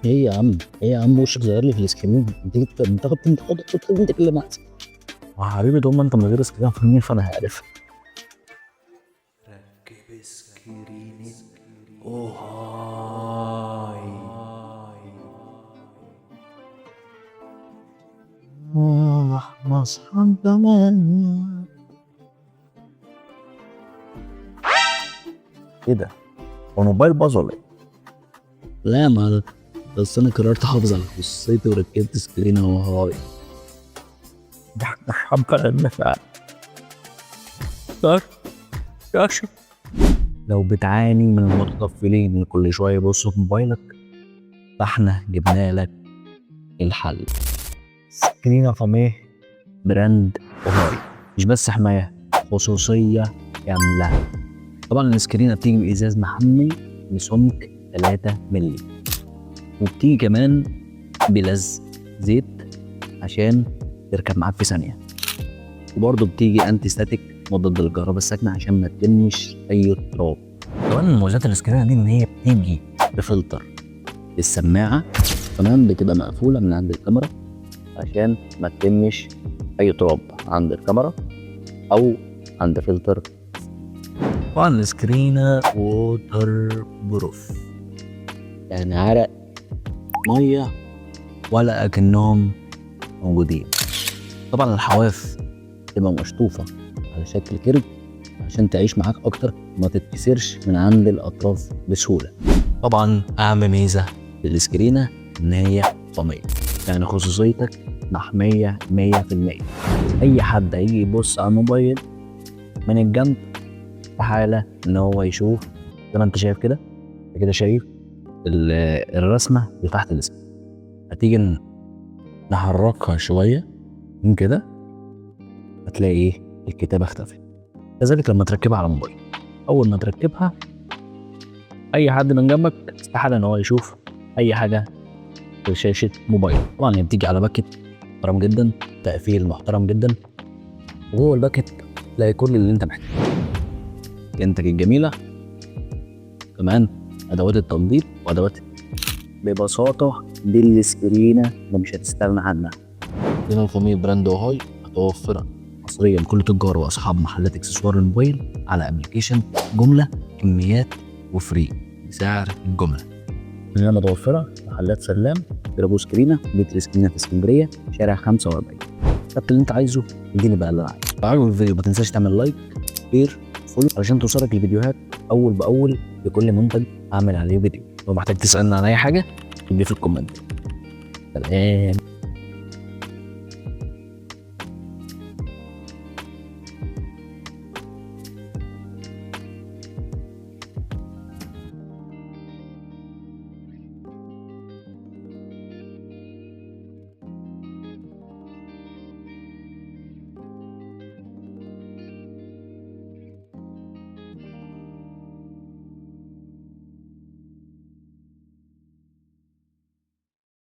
ايه يا عم، ايه يا عم، وشك ظاهر لي في السكرين. انت خد انت كده معاك. حبيبي طول ما انت من غير سكرين فاهمني فانا عارف. ركب سكرين اوهاي. مصحى كمان. ايه ده؟ هو الموبايل باظ ولا ايه؟ لا ما بس انا قررت احافظ على خصوصيتي وركبت سكرين اهو. هاي ده احنا حبة النفع. كاش. لو بتعاني من المتطفلين اللي كل شويه يبصوا في موبايلك فاحنا جبنا لك الحل. سكرين رقم ايه؟ براند اوهاي. مش بس حمايه، خصوصيه كامله. طبعا السكرينه بتيجي بازاز محمل بسمك 3 مللي، وبتيجي كمان بلزق زيت عشان تركب معاك في ثانيه، وبرضه بتيجي انتي ستاتيك مضاد للكهرباء الساكنه عشان ما تلمش اي تراب. كمان من مميزات السكرينه دي ان هي بتيجي بفلتر السماعه، كمان بتبقى مقفوله من عند الكاميرا عشان ما تلمش اي تراب عند الكاميرا او عند فلتر. طبعا السكرينه ووتر بروف، يعني عرق ميه ولا اكنهم موجودين. طبعا الحواف تبقى مشطوفه على شكل كيرف عشان تعيش معاك اكتر، ما تتكسرش من عند الاطراف بسهوله. طبعا اهم ميزه للسكرينه ان هي طاميه، يعني خصوصيتك محميه 100%. اي حد هيجي يبص على الموبايل من الجنب استحاله ان هو يشوف زي ما انت شايف كده. انت كده شايف الرسمه اللي تحت السكرين. هتيجي نحركها شويه من كده هتلاقي ايه؟ الكتابه اختفت. كذلك لما تركبها على الموبايل، اول ما تركبها اي حد من جنبك استحاله ان هو يشوف اي حاجه في شاشه موبايل. طبعا هي بتيجي على باكت محترم جدا، تقفيل محترم جدا، وجوه الباكت تلاقي كل اللي انت محتاجه. انتك الجميله، كمان ادوات التنظيف وادوات ببساطه دي السكرينه اللي مش هتستغنى عنها. هنا الفاميل براند اوهاي متوفره حصريا لكل تجار واصحاب محلات اكسسوار الموبايل على ابلكيشن جمله كميات وفري بسعر الجمله. هنا متوفره محلات سلام، جرابو سكرينه، بيت سكرينه في اسكندريه، شارع 45. خدت اللي انت عايزه، اديني بقى اللي انا عايزه. لو عجبك الفيديو ما تنساش تعمل لايك، شير، فولو علشان توصلك الفيديوهات اول باول لكل منتج اعمل عليه فيديو. لو محتاج تسالني عن اي حاجه اكتب لي في الكومنت. سلام.